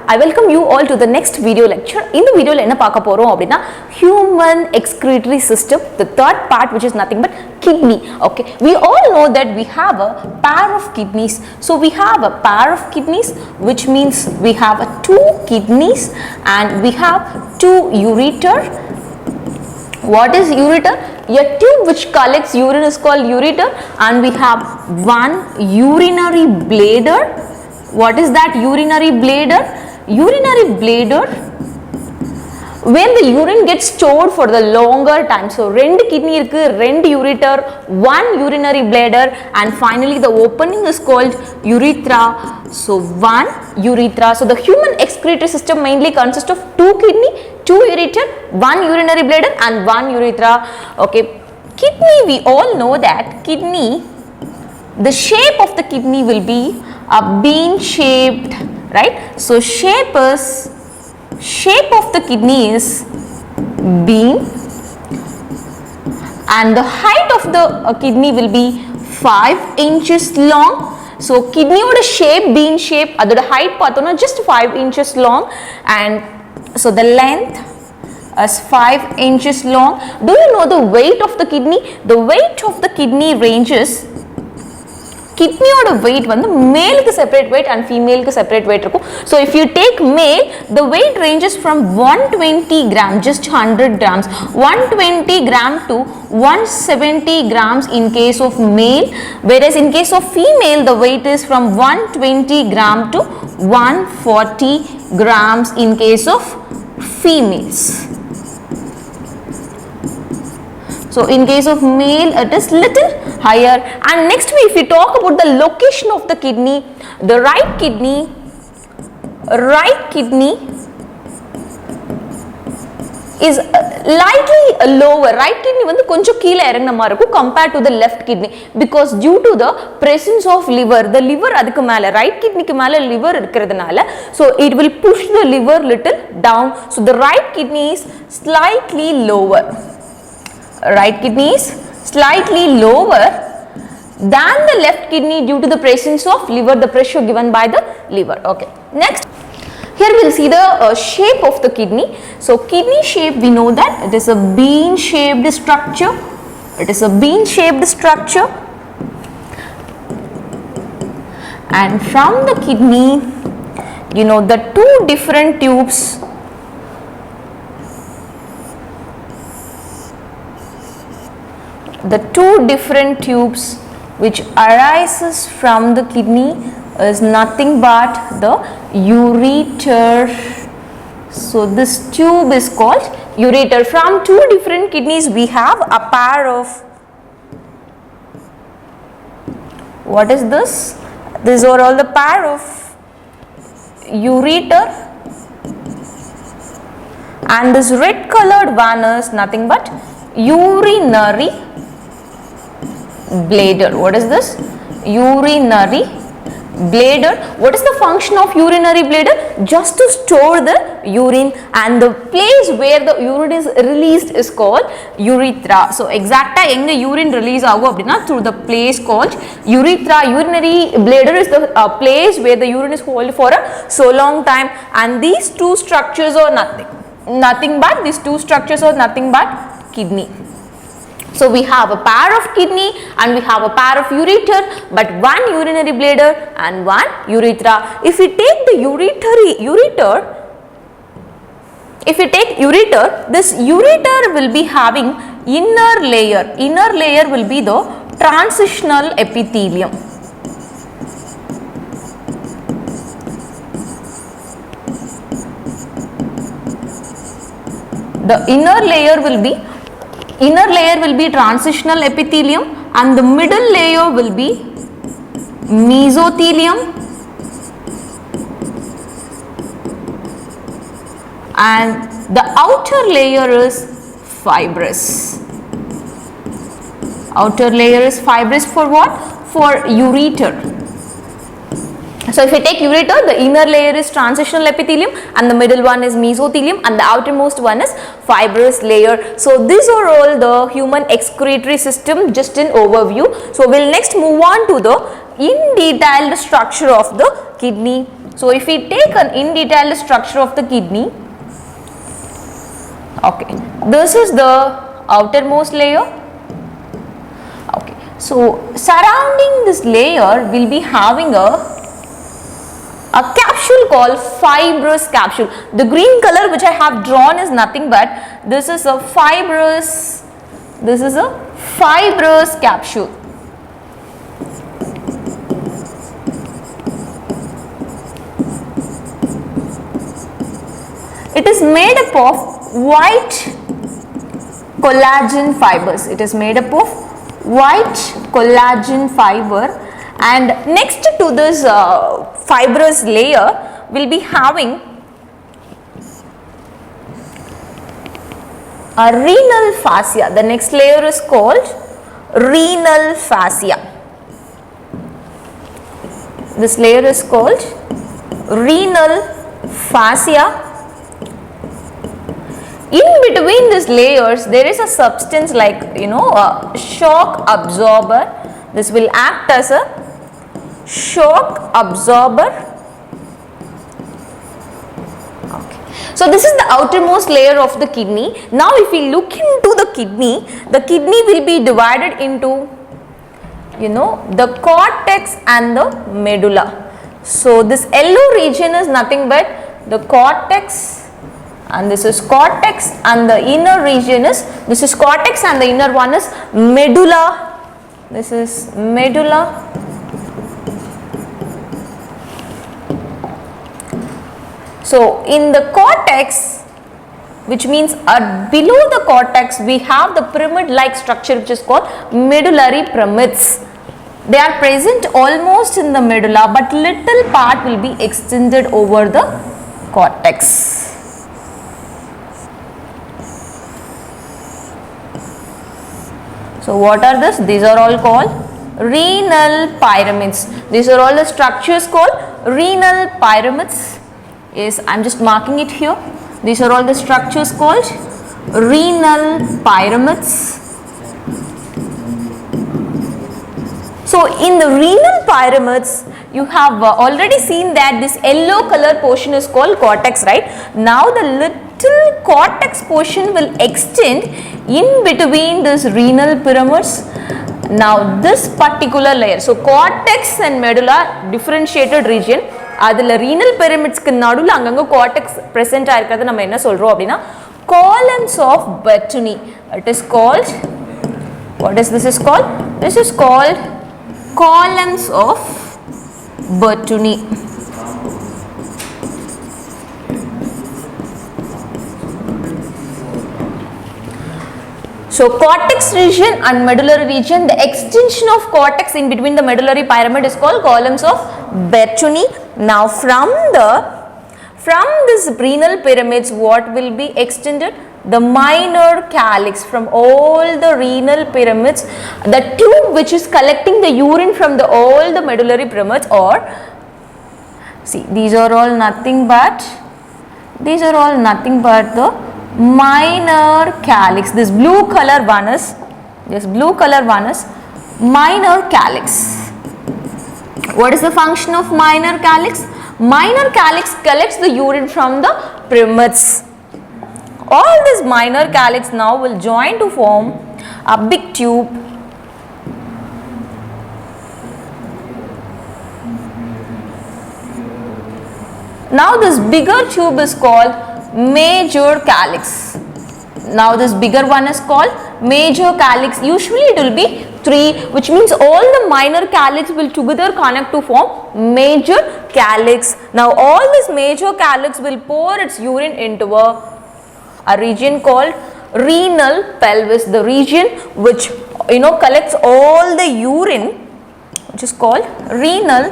I welcome you all to the next video lecture. In the video enna paaka porom appadina human excretory system, the third part, which is nothing but kidney. Okay, we all know that we have a pair of kidneys. So we have a pair of kidneys, which means we have two kidneys and we have two ureter. What is ureter? A tube which collects urine is called ureter, and we have one urinary bladder. What is that urinary bladder? Urinary bladder, when the urine gets stored for the longer time. So rendu kidney irukku, rendu ureter, one urinary bladder, and finally the opening is called urethra. So one urethra. So the human excretory system mainly consists of two kidney, two ureter, one urinary bladder and one urethra. Okay, kidney, we all know that kidney, the shape of the kidney will be a bean shaped, right? So shape of the kidney is bean, and the height of the kidney will be 5 inches long. So kidney oda shape bean shape, adoda height pathona just 5 inches long, and so the length is 5 inches long. Do you know the weight of the kidney? The weight of the kidney ranges, kidney oda weight vandu male ku separate weight and female ku separate weight irukum. So if you take male, the weight ranges from 120 gram, just 100 grams, 120 gram to 170 grams in case of male, whereas in case of female the weight is from 120 gram to 140 grams in case of females. So in case of male it is little higher. And next if we talk about the location of the kidney, the right kidney is lightly lower. Right kidney vandu konjam keela irangna mari irukum compared to the left kidney, because due to the presence of liver, the liver adukku mele, right kidney ku mele liver irukkiradunala, so it will push the liver little down. So the right kidney is slightly lower. Right kidney is slightly lower than the left kidney due to the presence of liver, the pressure given by the liver. Okay, next here we will see the shape of the kidney. So kidney shape, we know that it is a bean shaped structure. It is a bean shaped structure, and from the kidney, you know, the two different tubes, which arises from the kidney is nothing but the ureter. So this tube is called ureter. From two different kidneys we have a pair of, what is this? These are all the pair of ureter, and this red colored one is nothing but urinary bladder. What is this? Urinary bladder. What is the function of urinary bladder? Just to store the urine, and the place where the urine is released is called urethra. So exacta enga urine release agu appadina through the place called urethra. Urinary bladder is the place where the urine is held for a so long time, and these two structures are nothing but kidney. So we have a pair of kidney and we have a pair of ureter, but one urinary bladder and one urethra. If we take the ureter, this ureter will be having inner layer will be the transitional epithelium. The inner layer will be transitional epithelium, and the middle layer will be mesothelium, and the outer layer is fibrous. For what? For ureter. So if we take ureter, the inner layer is transitional epithelium and the middle one is mesothelium and the outermost one is fibrous layer. So these are all the human excretory system, just in overview. So we'll next move on to the in detailed structure of the kidney. So if we take an in detailed structure of the kidney, okay, this is the outermost layer. Okay, so surrounding this layer will be having a capsule called fibrous capsule. The green color which I have drawn is nothing but this is a fibrous capsule. It is made up of white collagen fibers. It is made up of white collagen fiber, and next to this fibrous layer will be having a renal fascia. The next layer is called renal fascia. This layer is called renal fascia. In between these layers there is a substance like a shock absorber. This will act as a shock absorber. Okay. So this is the outermost layer of the kidney. Now if we look into the kidney will be divided into the cortex and the medulla. So this yellow region is nothing but the cortex, and this is cortex, and the inner region is, this is cortex and the inner one is medulla. This is medulla. So in the cortex, which means below the cortex we have the pyramid like structure which is called medullary pyramids. They are present almost in the medulla, but little part will be extended over the cortex. So what are this? These are all called renal pyramids. These are all the structures called renal pyramids. Yes, I am just marking it here. These are all the structures called renal pyramids. So in the renal pyramids you have already seen that this yellow color portion is called cortex, right? Now the little cortex portion will extend in between this renal pyramids. Now this particular layer, so cortex and medulla differentiated region, adula renal pyramids ku nadula anganga cortex present aayirukradha nama enna solrom appadina columns of Bethune. It is called, what is this is called? This is called columns of Bethune. So cortex region and medullary region, the extension of cortex in between the medullary pyramid is called columns of Bethune. Now from this renal pyramids, what will be extended? The minor calyx. From all the renal pyramids, the tube which is collecting the urine from all the medullary pyramids, or see, these are all nothing but the minor calyx. This blue color one is minor calyx. What is the function of minor calyx? Minor calyx collects the urine from the pyramids. All this minor calyx now will join to form a big tube. Now this bigger tube is called major calyx. Now this bigger one is called major calyx. Usually it will be 3, which means all the minor calyx will together connect to form major calyx. Now all this major calyx will pour its urine into a region called renal pelvis. The region which collects all the urine, which is called renal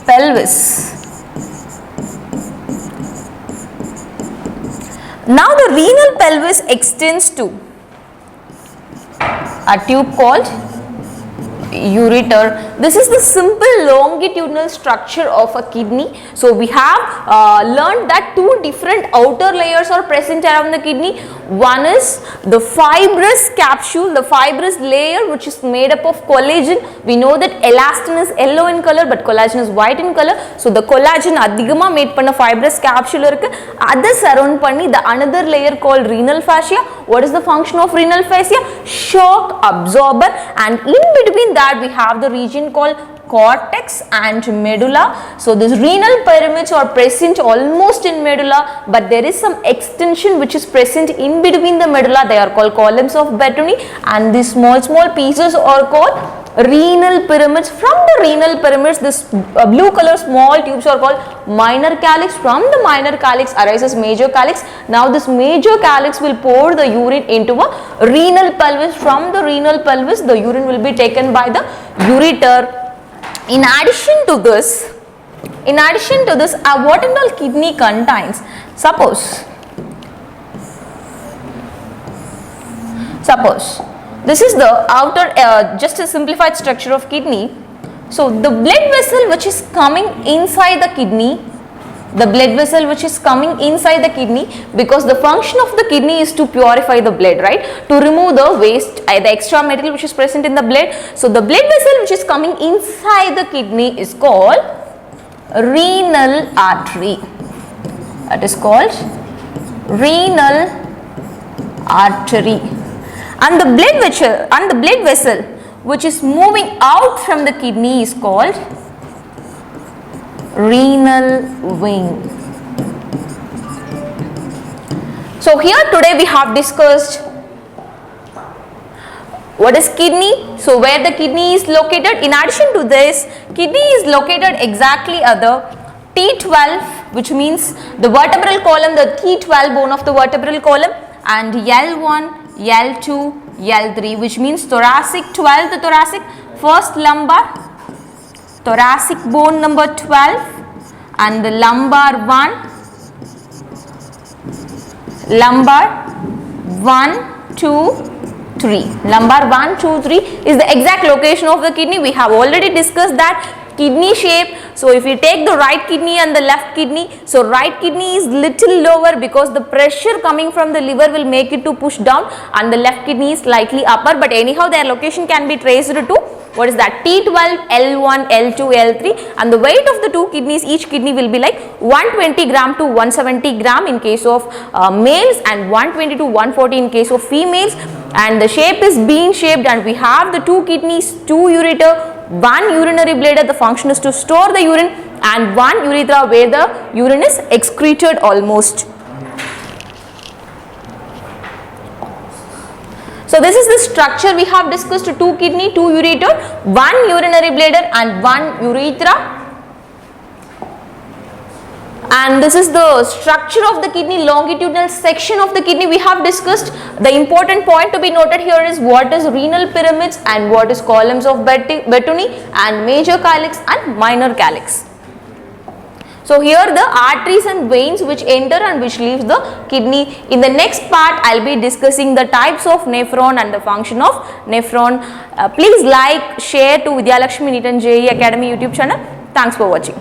pelvis. Now the renal pelvis extends to a tube called ureter. This is the simple longitudinal structure of a kidney. So we have learned that 2 different outer layers are present around the kidney. One is the fibrous capsule, the fibrous layer which is made up of collagen. We know that elastin is yellow in color but collagen is white in color. So the collagen adhigama made panna fibrous capsule irukku. Adha surround panni the another layer called renal fascia. What is the function of renal fascia? Shock absorber, and in between that we have the region called cortex and medulla. So these renal pyramids are present almost in medulla, but there is some extension which is present in between the medulla. They are called columns of Bertoni, and these small pieces are called renal pyramids. From the renal pyramids, this blue color small tubes are called minor calyx. From the minor calyx arises major calyx. Now this major calyx will pour the urine into a renal pelvis. From the renal pelvis, the urine will be taken by the ureter. In addition to this, what and all kidney contains? Suppose this is the outer, just a simplified structure of kidney. So the blood vessel which is coming inside the kidney, because the function of the kidney is to purify the blood, right? To remove the waste, the extra material which is present in the blood. So the blood vessel which is coming inside the kidney is called renal artery. That is called renal artery. And the blood vessel which is moving out from the kidney is called renal vein. So here today we have discussed what is kidney, so where the kidney is located. In addition to this, kidney is located exactly at the T12, which means the vertebral column, the T12 bone of the vertebral column, and L1, L2, L3, which means thoracic 12, the thoracic, first lumbar, thoracic bone number 12, and the lumbar 1, lumbar 1, 2, 3. Lumbar 1, 2, 3 is the exact location of the kidney. We have already discussed that kidney shape. So if we take the right kidney and the left kidney, so right kidney is little lower because the pressure coming from the liver will make it to push down, and the left kidney is slightly upper, but anyhow their location can be traced to what is that, T12, L1, L2, L3, and the weight of the two kidneys, each kidney will be like 120 gram to 170 gram in case of males, and 120 to 140 in case of females, and the shape is bean shaped, and we have the two kidneys, two ureter, one urinary bladder, the function is to store the urine, and one urethra where the urine is excreted almost. So this is the structure we have discussed: two kidney, two ureter, one urinary bladder and one urethra. And this is the structure of the kidney, longitudinal section of the kidney we have discussed. The important point to be noted here is what is renal pyramids and what is columns of Bertoni, and major calyx and minor calyx. So here the arteries and veins which enter and which leaves the kidney. In the next part I will be discussing the types of nephron and the function of nephron. Please like, share to Vidya Lakshmi NEET and JEE Academy YouTube channel. Thanks for watching.